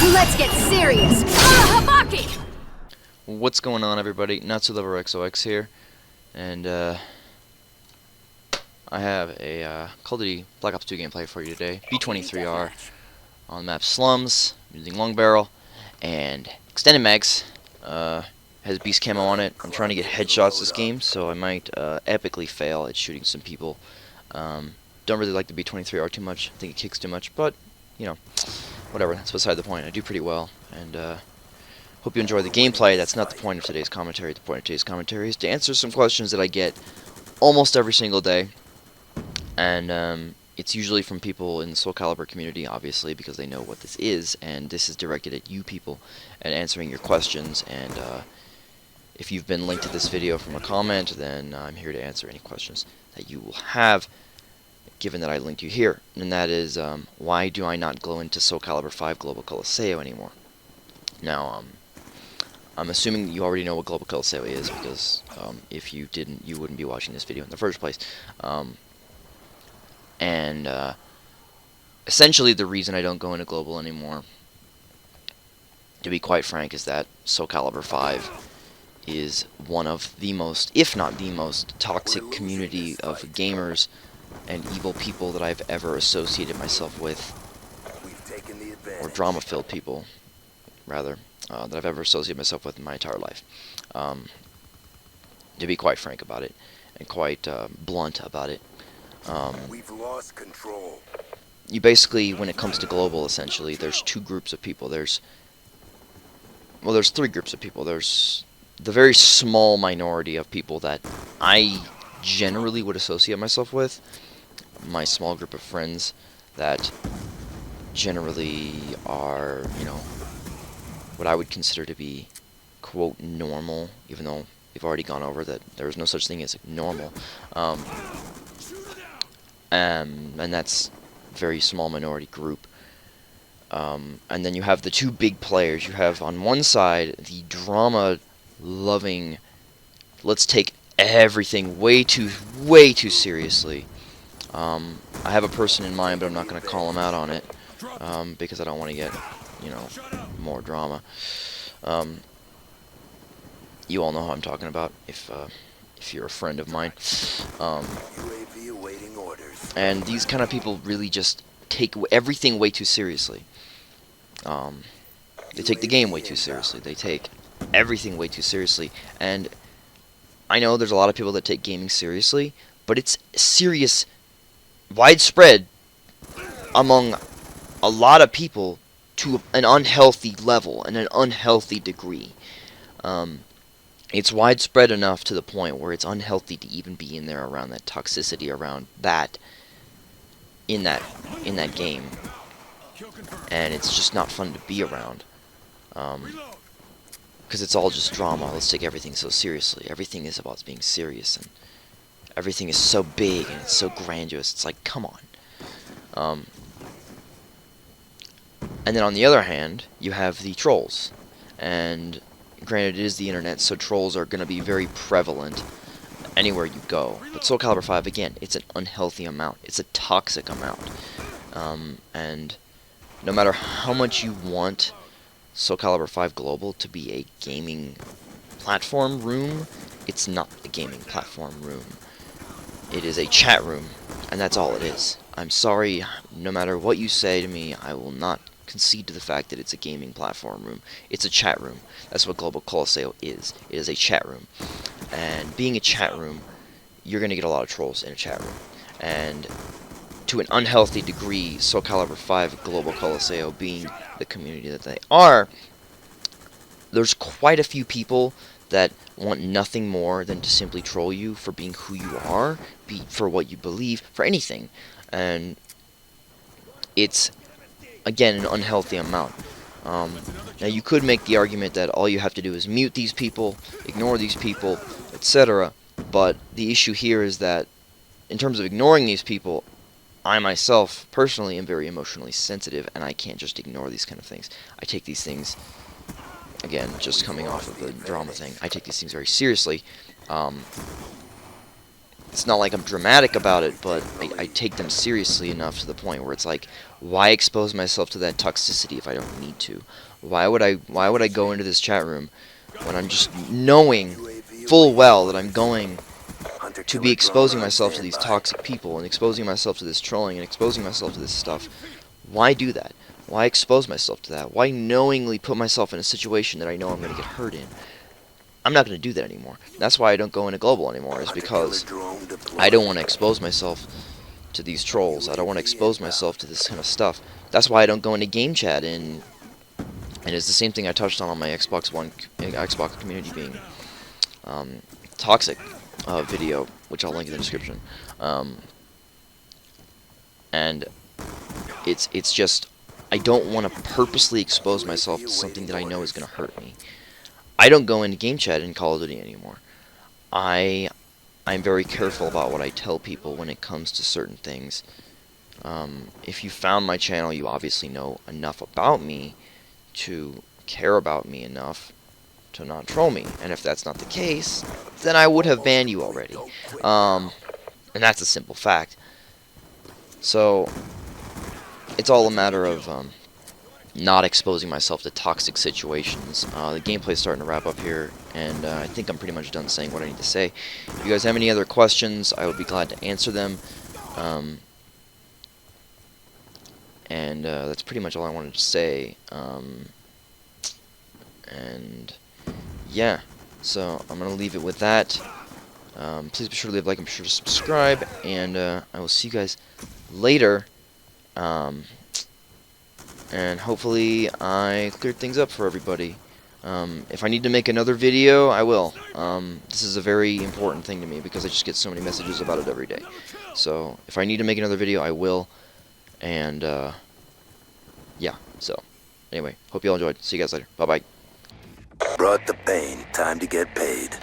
Let's get serious. Habaki! What's going on, everybody? NotSoLeverXOX here, and I have a Call of Duty Black Ops 2 gameplay for you today. B-23R on the map Slums, using long barrel and extended mags. Has beast camo on it. I'm trying to get headshots this game, so I might epically fail at shooting some people. Don't really like the B-23R too much. I think it kicks too much, but you know, whatever. That's beside the point. I do pretty well, and hope you enjoy the gameplay. That's not the point of today's commentary. The point of today's commentary is to answer some questions that I get almost every single day, and it's usually from people in the Soul Calibur community, obviously, because they know what this is, and this is directed at you people and answering your questions. And if you've been linked to this video from a comment, then I'm here to answer any questions that you will have, given that I linked you here. And that is, why do I not go into Soul Calibur 5 Global Coliseo anymore? Now, I'm assuming that you already know what Global Coliseo is, because if you didn't, you wouldn't be watching this video in the first place. Essentially, the reason I don't go into Global anymore, to be quite frank, is that Soul Calibur 5 is one of the most, if not the most, toxic community of gamers and evil people that I've ever associated myself with, or drama-filled people, rather, that I've ever associated myself with in my entire life. To be quite frank about it, and quite blunt about it. We've lost control. You basically, when it comes to Global, essentially, there's two groups of people. There's three groups of people. There's the very small minority of people that I generally would associate myself with, my small group of friends that generally are, you know, what I would consider to be, quote, normal, even though we've already gone over that there is no such thing as normal. And that's a very small minority group. And then you have the two big players. You have on one side the drama-loving, let's take everything way too seriously. I have a person in mind, but I'm not going to call him out on it, because I don't want to get, you know, more drama. You all know who I'm talking about, if you're a friend of mine. And these kind of people really just take everything way too seriously. They take the game way too seriously. They take everything way too seriously. And I know there's a lot of people that take gaming seriously, but it's serious, widespread among a lot of people to an unhealthy level and an unhealthy degree. It's widespread enough to the point where it's unhealthy to even be in there around that toxicity, around that, in that game. And it's just not fun to be around. Because it's all just drama. Let's take everything so seriously. Everything is about being serious, and everything is so big and it's so grandiose. It's like, come on. And then on the other hand, you have the trolls. And granted, it is the internet, so trolls are going to be very prevalent anywhere you go. But Soul Calibur 5, again, it's an unhealthy amount. It's a toxic amount. And no matter how much you want Soul Calibur 5 Global to be a gaming platform room, it's not a gaming platform room. It is a chat room, and that's all it is. I'm sorry, no matter what you say to me, I will not concede to the fact that it's a gaming platform room. It's a chat room. That's what Global Coliseo is. It is a chat room. And being a chat room, you're going to get a lot of trolls in a chat room. And to an unhealthy degree, Soul Calibur 5 Global Coliseo being the community that they are, there's quite a few people that want nothing more than to simply troll you for being who you are, for what you believe, for anything. And it's, again, an unhealthy amount. Now, you could make the argument that all you have to do is mute these people, ignore these people, etc. But the issue here is that, in terms of ignoring these people, I myself, personally, am very emotionally sensitive, and I can't just ignore these kind of things. I take these things, again, just coming off of the drama thing, I take these things very seriously. it's not like I'm dramatic about it, but I take them seriously enough to the point where it's like, why expose myself to that toxicity if I don't need to? Why would I go into this chat room when I'm just knowing full well that I'm going to be exposing myself to these toxic people and exposing myself to this trolling and exposing myself to this stuff? Why do that? Why expose myself to that? Why knowingly put myself in a situation that I know I'm going to get hurt in? I'm not going to do that anymore. That's why I don't go into global anymore, is because I don't want to expose myself to these trolls. I don't want to expose myself to this kind of stuff. That's why I don't go into game chat, and it's the same thing I touched on my Xbox community being toxic video, which I'll link in the description. And it's just, I don't want to purposely expose myself to something that I know is going to hurt me. I don't go into game chat in Call of Duty anymore. I'm very careful about what I tell people when it comes to certain things. If you found my channel, you obviously know enough about me to care about me enough to not troll me. And if that's not the case, then I would have banned you already. And that's a simple fact. So it's all a matter of not exposing myself to toxic situations. The gameplay's starting to wrap up here, and I think I'm pretty much done saying what I need to say. If you guys have any other questions, I would be glad to answer them. And that's pretty much all I wanted to say. And yeah, so I'm going to leave it with that. Please be sure to leave a like and be sure to subscribe, and I will see you guys later. And hopefully I cleared things up for everybody. If I need to make another video, I will. This is a very important thing to me because I just get so many messages about it every day. So if I need to make another video, I will. And yeah, so anyway, hope you all enjoyed. See you guys later. Bye-bye. Brought the pain. Time to get paid.